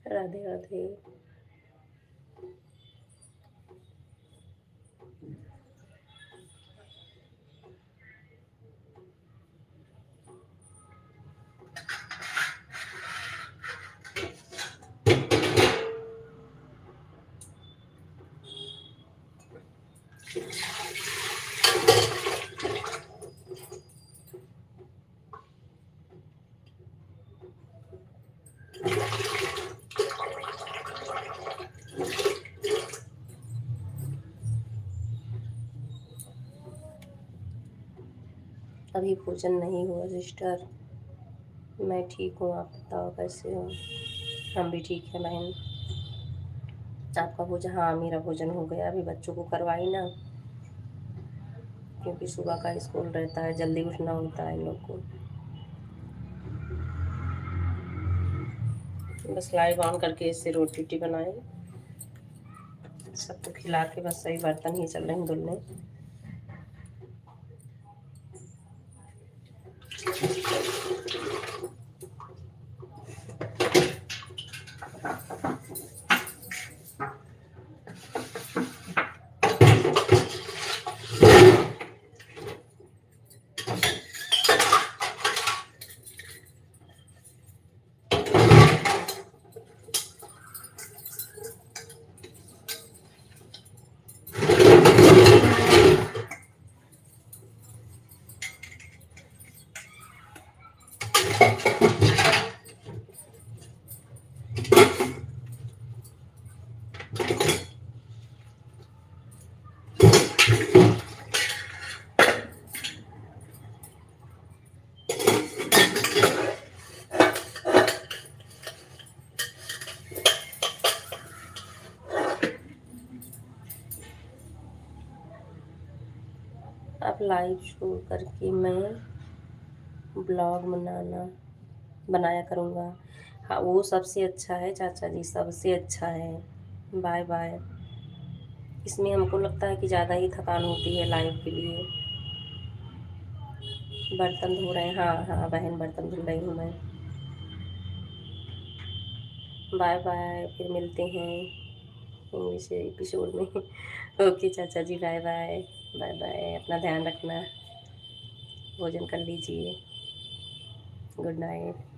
राधे राधे। अभी भोजन नहीं हुआ सिस्टर। मैं ठीक हूँ, आप बताओ कैसे हो? हम भी ठीक है बहन। आपका भोजन? हाँ मेरा भोजन हो गया, अभी बच्चों को करवाई ना, क्योंकि सुबह का स्कूल रहता है, जल्दी उठना होता है इन लोग को। बस लाइव ऑन करके इससे रोटी वोटी बनाए, सबको खिला के बस सही बर्तन ही चल रहे हैं धुलने। अब लाइव शुरू करके मैं ब्लॉग बनाया करूँगा। हाँ वो सबसे अच्छा है चाचा जी, सबसे अच्छा है। Bye bye. इसमें हमको लगता है कि ज़्यादा ही थकान होती है लाइव के लिए। बर्तन धो रहे हैं? हाँ हाँ बहन, बर्तन धुल रही हूँ मैं। बाय बाय, फिर मिलते हैं इंग्लिश एपिसोड में। ओके चाचा जी, बाय बाय। बाय बाय, अपना ध्यान रखना, भोजन कर लीजिए। Good night.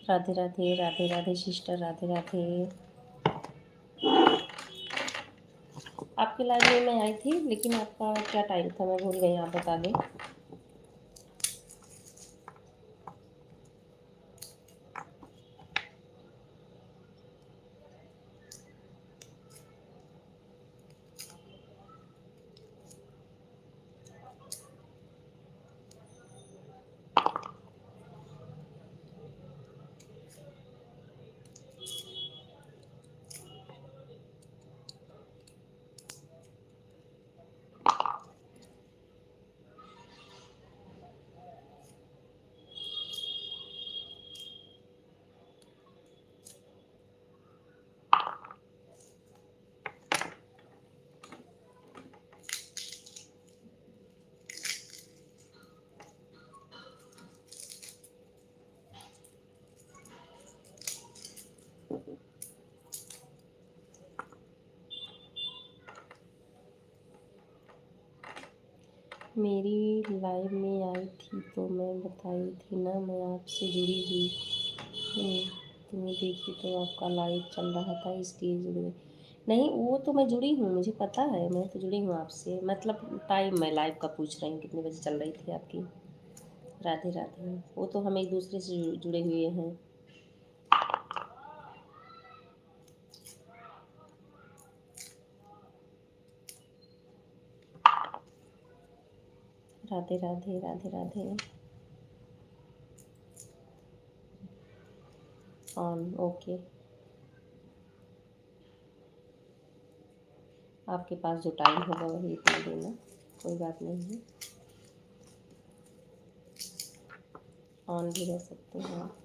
Radhe Radhe, Radhe Radhe sister, Radhe Radhe. आपकी लाइव में मैं आई थी, लेकिन आपका क्या टाइम था मैं भूल गई, आप बता दें। मेरी लाइव में आई थी तो मैं बताई थी ना, मैं आपसे जुड़ी हुई हूँ। तुमने देखी तो आपका लाइव चल रहा था इसलिए जुड़ गई। नहीं, वो तो मैं जुड़ी हूँ, मुझे पता है, मैं तो जुड़ी हूँ आपसे। मतलब टाइम मैं लाइव का पूछ रही हूँ, कितने बजे चल रही थी आपकी। राधे राधे, वो तो हम एक दूसरे से जुड़े हुए हैं। राधे राधे, राधे राधे। On, okay. आपके पास जो टाइम होगा वही इतना देना, कोई बात नहीं है। ऑन भी रह सकते हैं आप।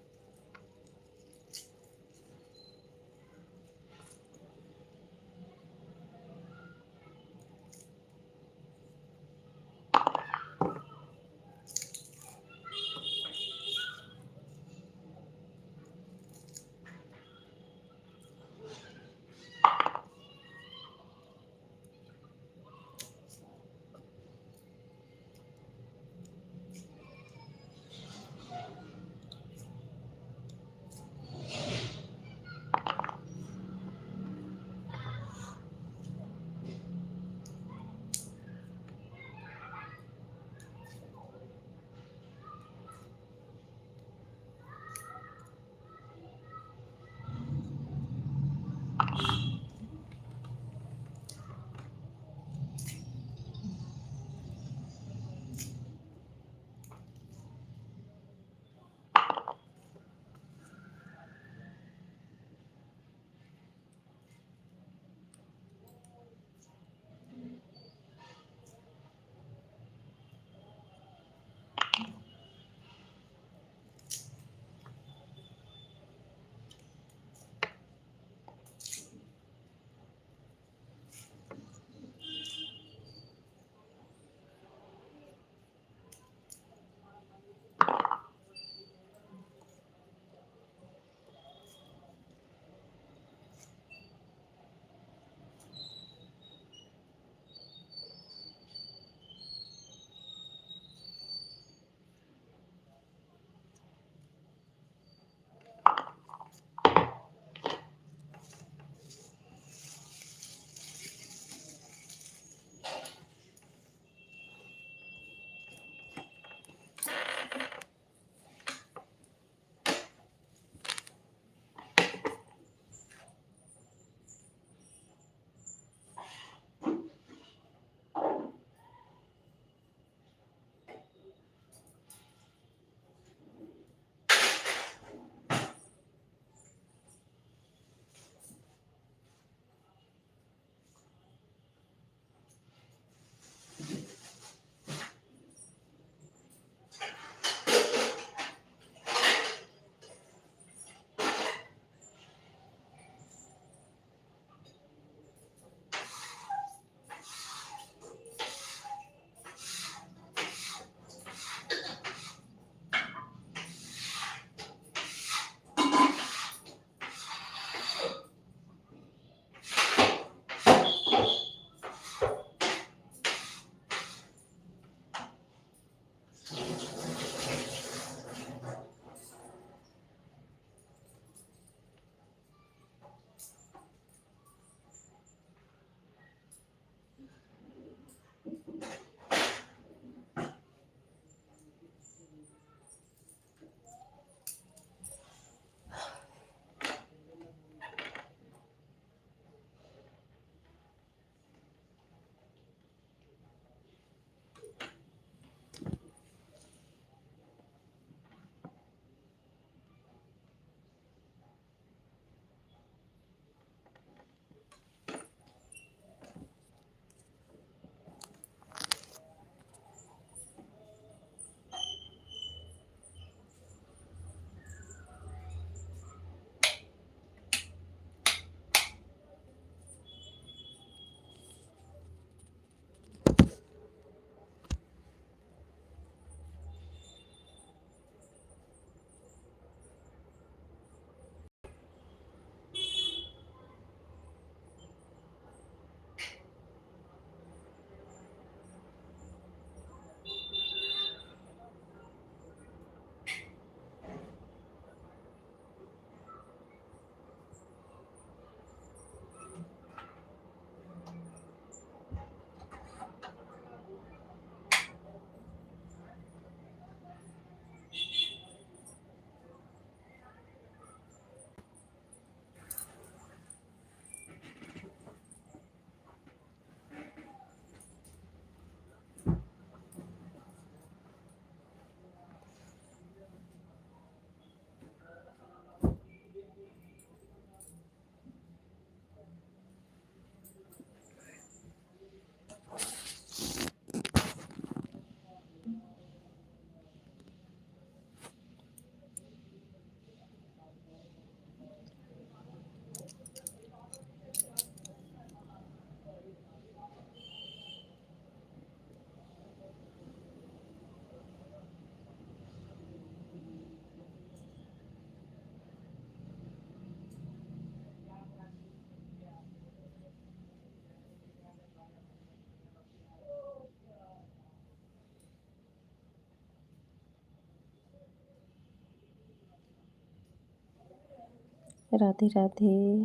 राधे राधे।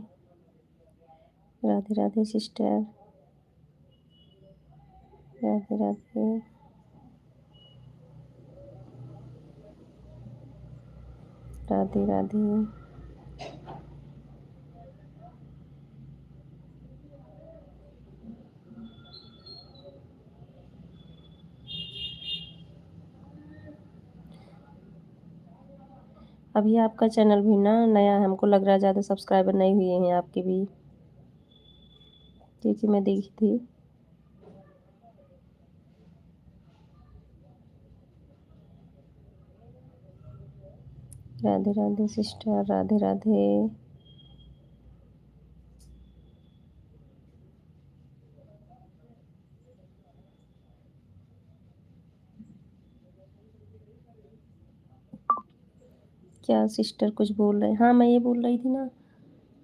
राधे राधे सिस्टर। राधे राधे। राधे राधे। अभी आपका चैनल भी ना नया है, हमको लग रहा है ज़्यादा सब्सक्राइबर नहीं हुए हैं आपके भी, क्योंकि मैं देखी थी। राधे राधे सिस्टर। राधे राधे। क्या सिस्टर कुछ बोल रहे हैं? हाँ, मैं ये बोल रही थी ना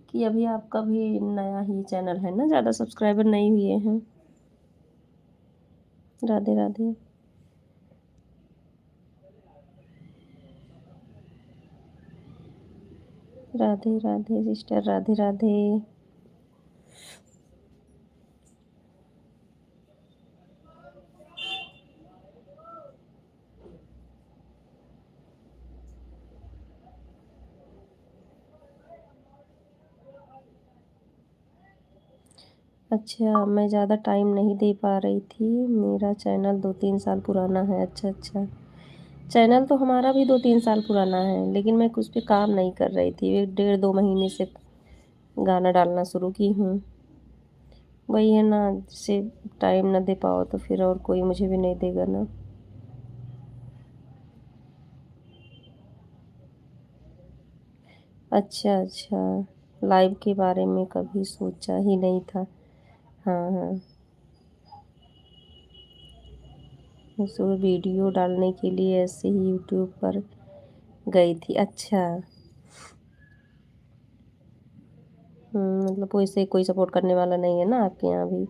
कि अभी आपका भी नया ही चैनल है ना, ज़्यादा सब्सक्राइबर नहीं हुए हैं। राधे राधे। राधे राधे सिस्टर। राधे राधे। अच्छा, मैं ज़्यादा टाइम नहीं दे पा रही थी, मेरा चैनल 2-3 साल पुराना है। अच्छा अच्छा, चैनल तो हमारा भी 2-3 साल पुराना है, लेकिन मैं उस पे काम नहीं कर रही थी। 1 डेढ़ 2 महीने से गाना डालना शुरू की हूँ। वही है ना, जिससे टाइम ना दे पाओ तो फिर और कोई मुझे भी नहीं देगा ना। अच्छा अच्छा, लाइव के बारे में कभी सोचा ही नहीं था। हाँ हाँ, सो वीडियो डालने के लिए ऐसे ही यूट्यूब पर गई थी। अच्छा। मतलब वैसे कोई सपोर्ट करने वाला नहीं है ना आपके यहाँ भी?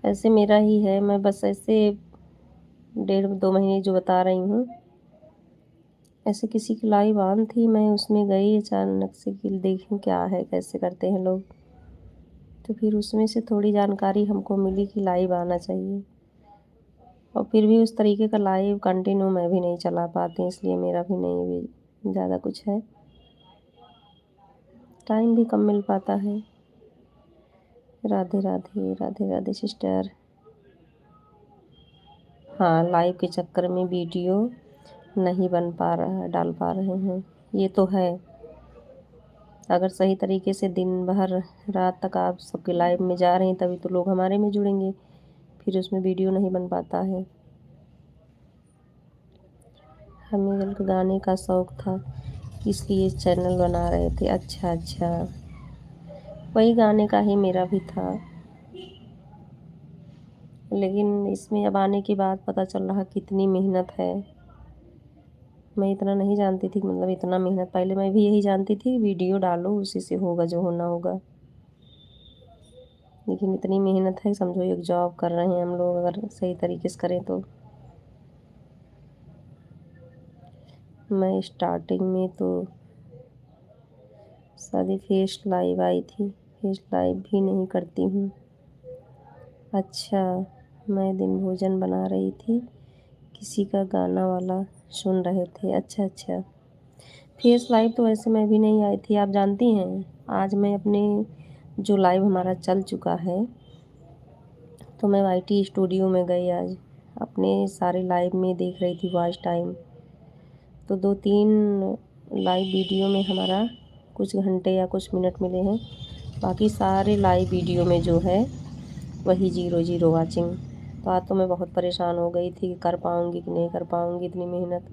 ऐसे मेरा ही है, मैं बस ऐसे 1.5-2 महीने जो बता रही हूँ, ऐसे किसी की लाइव ऑन थी, मैं उसमें गई अचानक से कि देखूं क्या है, कैसे करते हैं लोग। तो फिर उसमें से थोड़ी जानकारी हमको मिली कि लाइव आना चाहिए, और फिर भी उस तरीके का लाइव कंटिन्यू मैं भी नहीं चला पाती, इसलिए मेरा भी नहीं भी ज़्यादा कुछ है, टाइम भी कम मिल पाता है। राधे राधे। राधे राधे सिस्टर। हाँ, लाइव के चक्कर में वीडियो नहीं बन पा रहा है, डाल पा रहे हैं, ये तो है। अगर सही तरीके से दिन भर रात तक आप सबके लाइव में जा रहे हैं तभी तो लोग हमारे में जुड़ेंगे, फिर उसमें वीडियो नहीं बन पाता है। हमें बल्कि गाने का शौक़ था, इसलिए चैनल बना रहे थे। अच्छा अच्छा, वही गाने का ही मेरा भी था, लेकिन इसमें अब आने के बाद पता चल रहा कितनी मेहनत है। मैं इतना नहीं जानती थी, मतलब इतना मेहनत, पहले मैं भी यही जानती थी वीडियो डालो उसी से होगा जो होना होगा, लेकिन इतनी मेहनत है, समझो एक जॉब कर रहे हैं हम लोग अगर सही तरीके से करें तो। मैं स्टार्टिंग में तो शादी फेस लाइव आई थी, फेस लाइव भी नहीं करती हूँ। अच्छा, मैं दिन भोजन बना रही थी, किसी का गाना वाला सुन रहे थे। अच्छा अच्छा, फेस लाइव तो वैसे मैं भी नहीं आई थी, आप जानती हैं। आज मैं अपने जो लाइव हमारा चल चुका है, तो मैं वाईटी स्टूडियो में गई आज, अपने सारे लाइव में देख रही थी वॉच टाइम, तो 2-3 लाइव वीडियो में हमारा कुछ घंटे या कुछ मिनट मिले हैं, बाकी सारे लाइव वीडियो में जो है वही 0-0 वाचिंग। तो आज तो मैं बहुत परेशान हो गई थी कि कर पाऊँगी कि नहीं कर पाऊँगी इतनी मेहनत।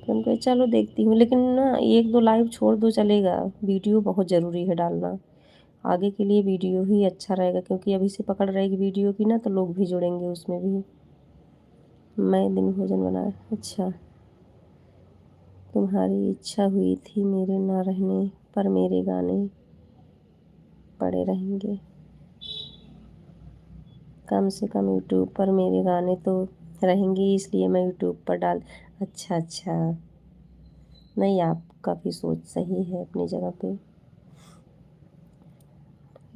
तो हम कहे चलो देखती हूँ, लेकिन ना 1-2 लाइव छोड़ दो चलेगा, वीडियो बहुत ज़रूरी है डालना। आगे के लिए वीडियो ही अच्छा रहेगा, क्योंकि अभी से पकड़ रहेगी वीडियो की ना तो लोग भी जुड़ेंगे उसमें भी। मैं दिन भोजन बनाया। अच्छा, तुम्हारी इच्छा हुई थी मेरे ना रहने पर, मेरे गाने पड़े रहेंगे। कम से कम यूट्यूब पर मेरे गाने तो रहेंगे, इसलिए मैं यूट्यूब पर डाल। अच्छा अच्छा, नहीं, आपका भी सोच सही है अपनी जगह पे।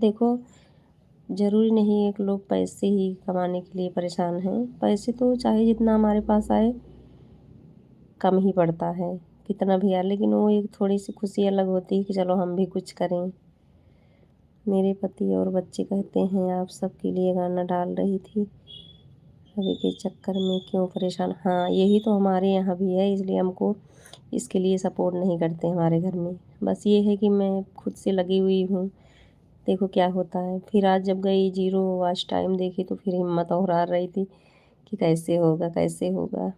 देखो, ज़रूरी नहीं है कि लोग पैसे ही कमाने के लिए परेशान हैं। पैसे तो चाहे जितना हमारे पास आए, कम ही पड़ता है, कितना भी आए, लेकिन वो एक थोड़ी-सी खुशी अलग होती है कि चलो हम भी कुछ करें। मेरे पति और बच्चे कहते हैं, आप सबके लिए गाना डाल रही थी, अभी के चक्कर में क्यों परेशान। हाँ, यही तो हमारे यहाँ भी है, इसलिए हमको इसके लिए सपोर्ट नहीं करते हमारे घर में। बस ये है कि मैं खुद से लगी हुई हूँ, देखो क्या होता है। फिर आज जब गई ज़ीरो वॉच टाइम देखी तो फिर हिम्मत और हार रही थी कि कैसे होगा, कैसे होगा।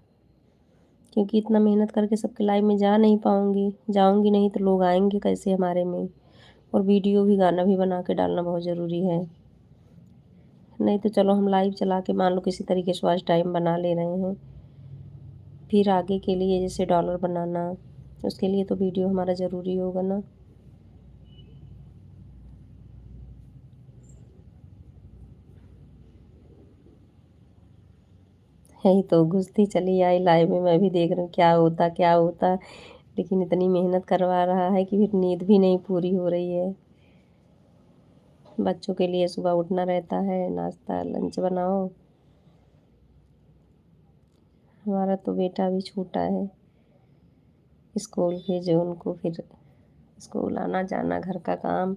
क्योंकि इतना मेहनत करके सबके लाइफ में जा नहीं पाऊँगी, जाऊँगी नहीं तो लोग आएँगे कैसे हमारे में। और वीडियो भी, गाना भी बना के डालना बहुत ज़रूरी है। नहीं तो चलो हम लाइव चला के मान लो किसी तरीके से वॉच टाइम बना ले रहे हैं, फिर आगे के लिए जैसे डॉलर बनाना, उसके लिए तो वीडियो हमारा ज़रूरी होगा ना। यही तो घुसती चली आई लाइव में, मैं भी देख रही हूँ क्या होता क्या होता। लेकिन इतनी मेहनत करवा रहा है कि फिर नींद भी नहीं पूरी हो रही है। बच्चों के लिए सुबह उठना रहता है, नाश्ता लंच बनाओ। हमारा तो बेटा भी छोटा है, स्कूल भेजो उनको, फिर स्कूल आना जाना, घर का काम।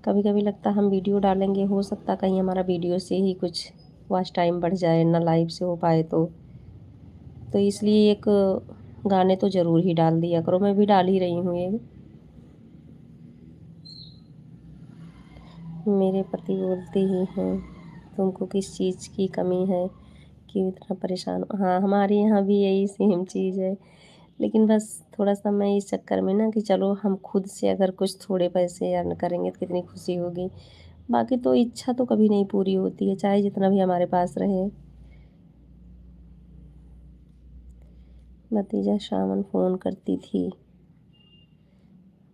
कभी कभी लगता हम वीडियो डालेंगे, हो सकता कहीं हमारा वीडियो से ही कुछ वॉच टाइम बढ़ जाए ना, लाइव से हो पाए तो इसलिए एक गाने तो ज़रूर ही डाल दिया करो। मैं भी डाल ही रही हूँ ये। मेरे पति बोलते ही हैं, तुमको किस चीज़ की कमी है कि इतना परेशान हो। हाँ, हमारे यहाँ भी यही सेम चीज़ है। लेकिन बस थोड़ा-सा मैं इस चक्कर में ना कि चलो हम खुद से अगर कुछ थोड़े पैसे अर्न करेंगे तो कितनी खुशी होगी। बाकी तो इच्छा तो कभी नहीं पूरी होती है, चाहे जितना भी हमारे पास रहे। भतीजा शामन फ़ोन करती थी,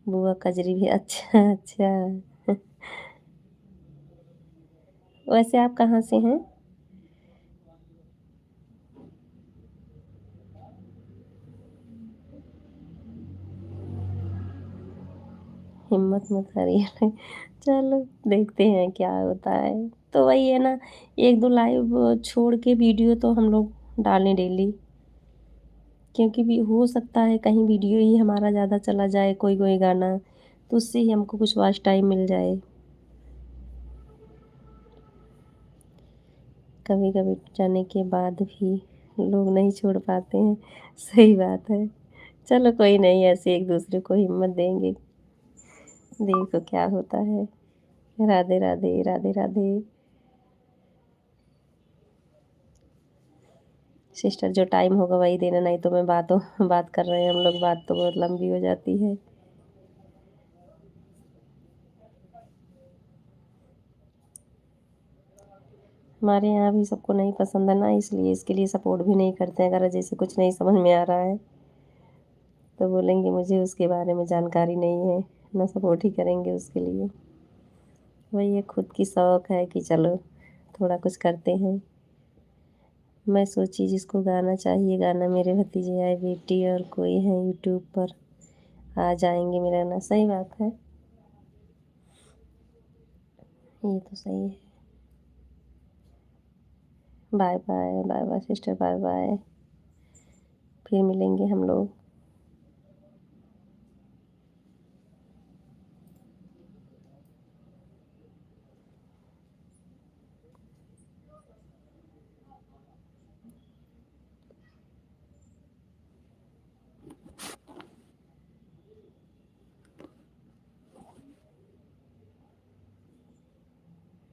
बुआ कजरी भी। अच्छा, अच्छा। वैसे आप कहाँ से हैं? हिम्मत मत हारिए। चलो देखते हैं क्या होता है। तो वही है ना, 1-2 लाइव छोड़ के वीडियो तो हम लोग डालें डेली। क्योंकि भी हो सकता है कहीं वीडियो ही हमारा ज़्यादा चला जाए, कोई-कोई गाना, तो उससे ही हमको कुछ वॉच टाइम मिल जाए। कभी-कभी जाने के बाद भी लोग नहीं छोड़ पाते हैं। सही बात है। चलो कोई नहीं, ऐसे एक-दूसरे को हिम्मत देंगे, देखो क्या होता है। राधे, राधे, राधे, राधे। सिस्टर जो टाइम होगा वही देना, नहीं तो मैं बात कर रहे हैं हम लोग, बात तो बहुत लंबी हो जाती है। हमारे यहाँ भी सबको नहीं पसंद है ना, इसलिए इसके लिए सपोर्ट भी नहीं करते हैं। अगर जैसे कुछ नहीं समझ में आ रहा है तो बोलेंगे मुझे उसके बारे में जानकारी नहीं है, ना सपोर्ट ही करेंगे उसके लिए। वही है, खुद की शौक है कि चलो थोड़ा कुछ करते हैं। मैं सोची जिसको गाना चाहिए गाना, मेरे भतीजे या बेटी और कोई है यूट्यूब पर आ जाएंगे मेरा गाना। सही बात है, ये तो सही है। Bye bye, bye bye sister, bye bye. फिर मिलेंगे हम लोग।